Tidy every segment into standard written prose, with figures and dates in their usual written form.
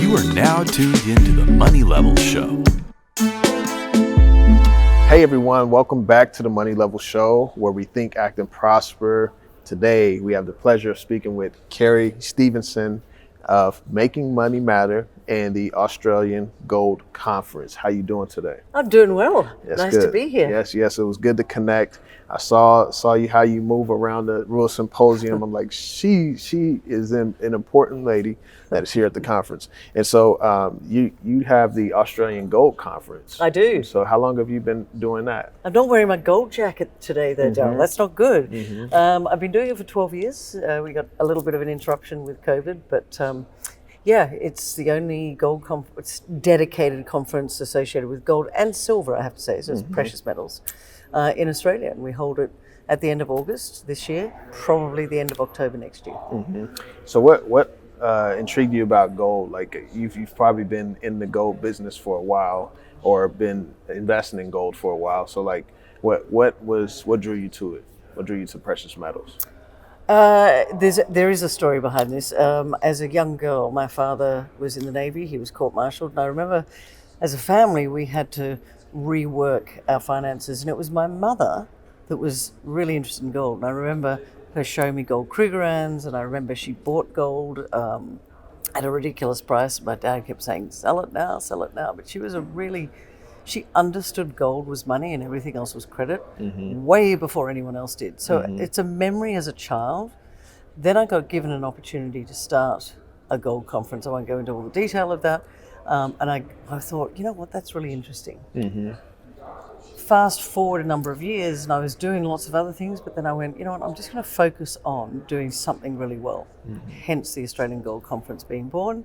You are now tuned into the Money Level Show. Hey everyone, welcome back to the Money Level Show, where we think, act, and prosper. Today, we have the pleasure of speaking with Kerry Stevenson of Making Money Matter and the Australian Gold Conference. How you doing today? I'm doing well. That's nice good. to be here. Yes, it was good to connect. I saw you how you move around the Rural Symposium. I'm like, she is an important lady that is here at the conference. And so you have the Australian Gold Conference. I do. So how long have you been doing that? I'm not wearing my gold jacket today, though, Darryl. That's not good. I've been doing it for 12 years. We got a little bit of an interruption with COVID, but yeah, it's the only it's dedicated conference associated with gold and silver, I have to say, so it's precious metals in Australia. And we hold it at the end of August this year, probably the end of October next year. So what intrigued you about gold? Like you've probably been in the gold business for a while or been investing in gold for a while. So like what drew you to it? What drew you to precious metals? There is a story behind this. As a young girl, my father was in the Navy. He was court-martialed, and I remember as a family we had to rework our finances, and it was my mother that was really interested in gold. And I remember her showing me gold Krugerrands, and I remember she bought gold at a ridiculous price. My dad kept saying, sell it now, but she understood gold was money and everything else was credit way before anyone else did. So it's a memory as a child. Then I got given an opportunity to start a gold conference. I won't go into all the detail of that. And I thought, you know what, that's really interesting. Fast forward a number of years and I was doing lots of other things, but then I went, you know what, I'm just going to focus on doing something really well. Hence the Australian Gold Conference being born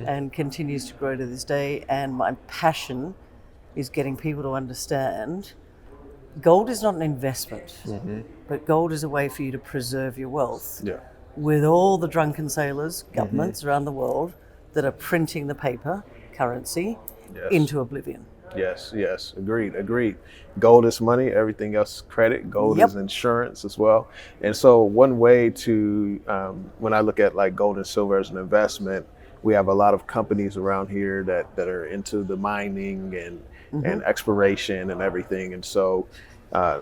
and continues to grow to this day. And my passion is getting people to understand gold is not an investment, but gold is a way for you to preserve your wealth. With all the drunken sailors, governments around the world that are printing the paper currency into oblivion. Yes, agreed. Gold is money, everything else is credit. Gold is insurance as well. And so one way to, when I look at like gold and silver as an investment, we have a lot of companies around here that are into the mining and exploration and everything. And so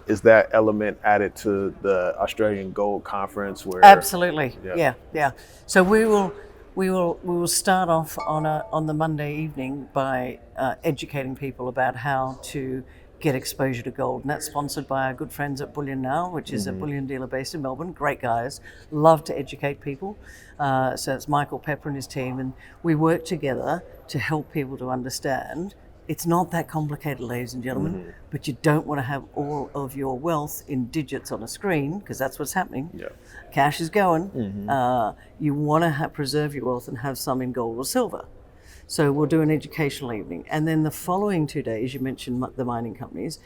is that element added to the Australian Gold Conference? Where Absolutely, yeah. So we will start off on the Monday evening by educating people about how to get exposure to gold, and that's sponsored by our good friends at Bullion Now, which is a bullion dealer based in Melbourne. Great guys, love to educate people. So it's Michael Pepper and his team, and we work together to help people to understand it's not that complicated, ladies and gentlemen, but you don't want to have all of your wealth in digits on a screen, because that's what's happening. Cash is going. You want to preserve your wealth and have some in gold or silver. So we'll do an educational evening. And then the following 2 days, you mentioned the mining companies.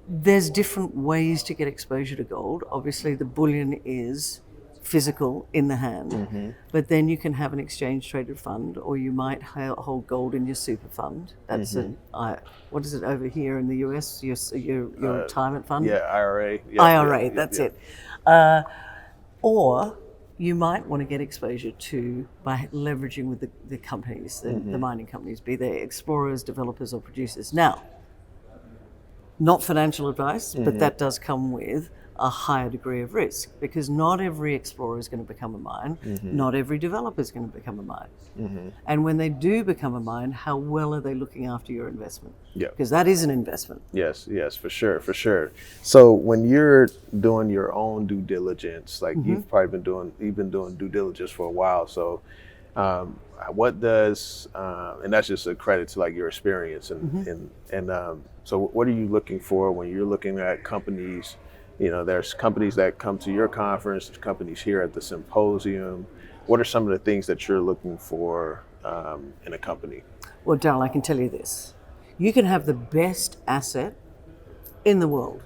There's different ways to get exposure to gold. Obviously, the bullion is physical in the hand, but then you can have an exchange traded fund, or you might hold gold in your super fund. That's what is it over here in the US? Your retirement fund? IRA. IRA, that's it. Or you might want to get exposure to by leveraging with the companies, the mining companies, be they explorers, developers, or producers. Now, not financial advice, but that does come with a higher degree of risk, because not every explorer is going to become a mine, not every developer is going to become a mine. And when they do become a mine, how well are they looking after your investment? Because that is an investment. Yes, for sure. So when you're doing your own due diligence, like you've been doing due diligence for a while. So what does, and that's just a credit to like your experience and so what are you looking for when you're looking at companies? You know, there's companies that come to your conference, companies here at the symposium. What are some of the things that you're looking for in a company? Well, Darryl, I can tell you this. You can have the best asset in the world,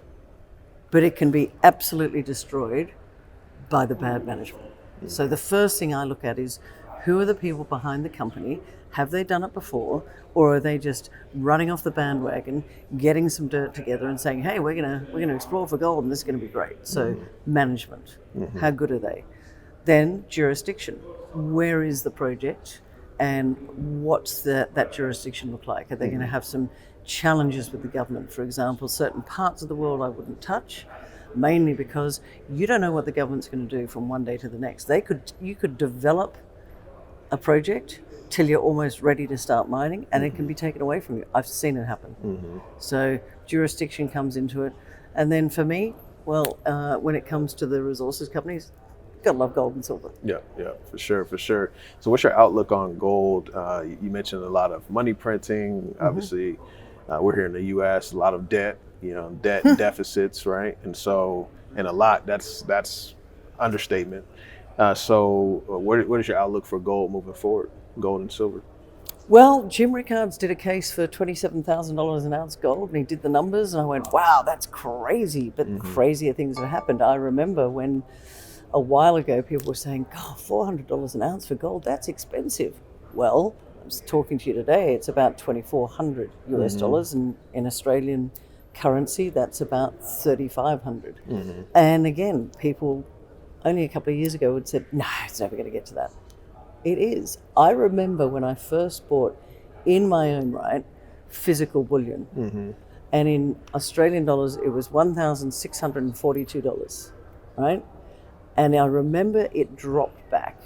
but it can be absolutely destroyed by the bad management. So the first thing I look at is, who are the people behind the company? Have they done it before? Or are they just running off the bandwagon, getting some dirt together and saying, hey, we're gonna explore for gold and this is gonna be great. So management, how good are they? Then jurisdiction, where is the project and what's that jurisdiction look like? Are they going to have some challenges with the government? For example, certain parts of the world I wouldn't touch, mainly because you don't know what the government's going to do from one day to the next. You could develop a project till you're almost ready to start mining, and it can be taken away from you. I've seen it happen. So jurisdiction comes into it. And then for me, well, when it comes to the resources companies, gotta love gold and silver. Yeah, for sure. So what's your outlook on gold? You mentioned a lot of money printing. Obviously, we're here in the U.S., a lot of debt, debt deficits, right? And so, and a lot, that's understatement. So what is your outlook for gold moving forward, gold and silver? Well, Jim Rickards did a case for $27,000 an ounce gold, and he did the numbers, and I went, wow, that's crazy. But crazier things have happened. I remember when a while ago people were saying, God, $400 an ounce for gold, that's expensive. Well, I was talking to you today, it's about 2,400 US dollars, and in Australian currency, that's about 3,500. And again, people only a couple of years ago had said, no, it's never going to get to that. It is. I remember when I first bought, in my own right, physical bullion. And in Australian dollars, it was $1,642, right? And I remember it dropped back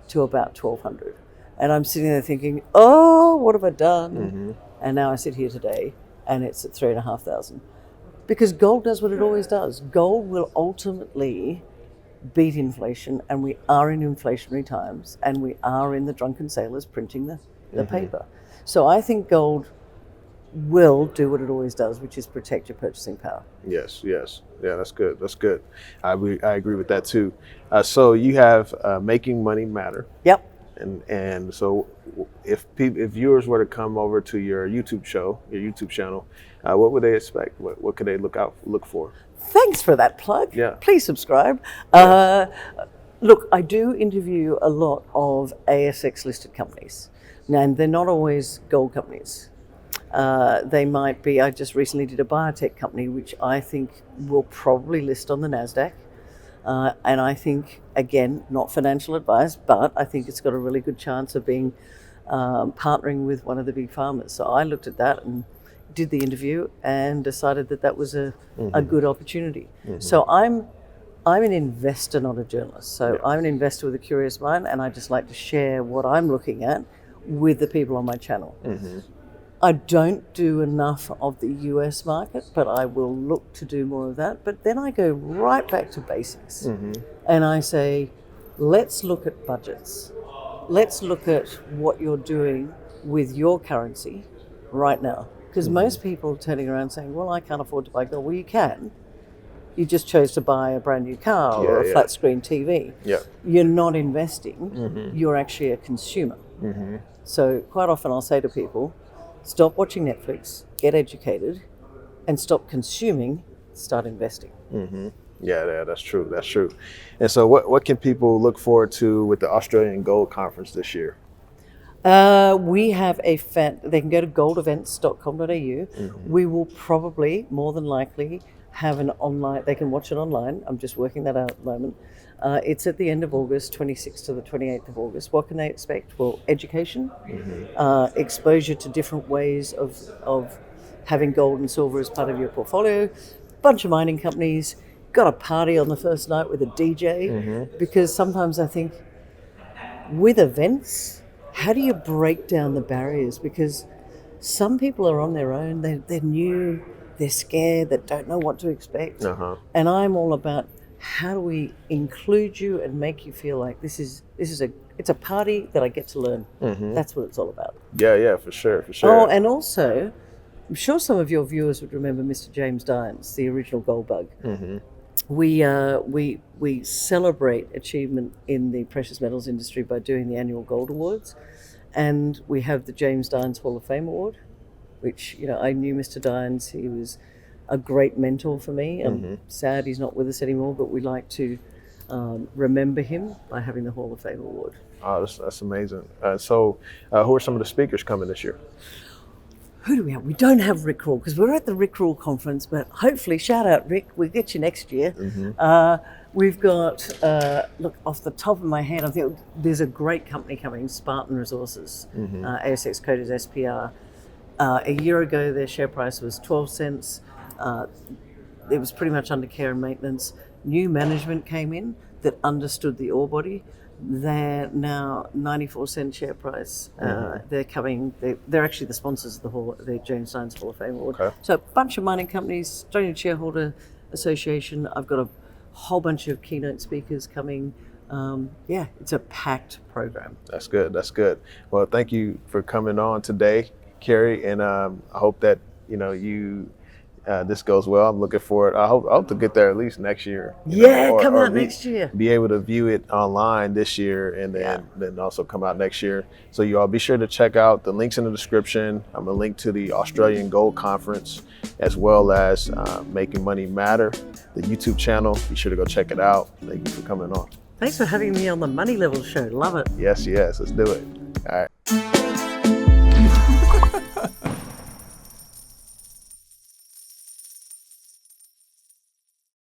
to about 1,200. And I'm sitting there thinking, oh, what have I done? And now I sit here today, and it's at 3,500. Because gold does what it always does. Gold will ultimately beat inflation, and we are in inflationary times, and we are in the drunken sailors printing the paper. So I think gold will do what it always does, which is protect your purchasing power. Yes. Yeah, that's good. I agree with that too. So you have Making Money Matter. Yep. And so if viewers were to come over to your YouTube channel, what would they expect? What could they look for? Thanks for that plug. Yeah. Please subscribe. Look, I do interview a lot of ASX listed companies. Now, and they're not always gold companies. They might be, I just recently did a biotech company, which I think will probably list on the NASDAQ. And I think, again, not financial advice, but I think it's got a really good chance of being partnering with one of the big farmers. So I looked at that and did the interview and decided that was a good opportunity. So I'm an investor, not a journalist. So I'm an investor with a curious mind, and I just like to share what I'm looking at with the people on my channel. I don't do enough of the US market, but I will look to do more of that. But then I go right back to basics and I say, let's look at budgets. Let's look at what you're doing with your currency right now. Because most people are turning around saying, well, I can't afford to buy gold. Well, you can. You just chose to buy a brand new car or a flat screen TV. You're not investing. You're actually a consumer. So quite often I'll say to people, stop watching Netflix, get educated, and stop consuming, start investing. Yeah, that's true. And so what can people look forward to with the Australian Gold Conference this year? We have they can go to goldevents.com.au. We will probably, more than likely, have an online, they can watch it online. I'm just working that out at the moment. It's at the end of August, 26th to the 28th of August. What can they expect? Well, education, exposure to different ways of having gold and silver as part of your portfolio, bunch of mining companies, got a party on the first night with a DJ, because sometimes I think with events, how do you break down the barriers? Because some people are on their own, they're new, they're scared, they don't know what to expect. And I'm all about how do we include you and make you feel like it's a party that I get to learn. That's what it's all about. Yeah, for sure. Oh, and also, I'm sure some of your viewers would remember Mr. James Dines, the original gold bug. We celebrate achievement in the precious metals industry by doing the annual Gold Awards, and we have the James Dines Hall of Fame Award, which I knew Mr. Dines. He was a great mentor for me. I'm sad he's not with us anymore, but we like to remember him by having the Hall of Fame Award. Oh, that's amazing. So who are some of the speakers coming this year? who do we have? We don't have Rick Rule because we're at the Rick Rule conference, but hopefully, shout out Rick, we'll get you next year. We've got, look, off the top of my head, I think there's a great company coming, Spartan Resources. ASX code is SPR. A year ago, their share price was 12 cents. It was pretty much under care and maintenance. New management came in that understood the ore body. They're now 94-cent share price. They're coming. They're actually the sponsors of the James Science Hall of Fame Award. Okay. So a bunch of mining companies, Australian Shareholder Association. I've got a whole bunch of keynote speakers coming. It's a packed program. That's good. That's good. Well, thank you for coming on today, Kerry, and I hope that this goes well. I'm looking forward. I hope to get there at least next year. Come out next year. Be able to view it online this year, and then also come out next year. So you all be sure to check out the links in the description. I'm gonna link to the Australian Gold Conference, as well as Making Money Matter, the YouTube channel. Be sure to go check it out. Thank you for coming on. Thanks for having me on the Money Level Show. Love it. Yes. Let's do it. All right.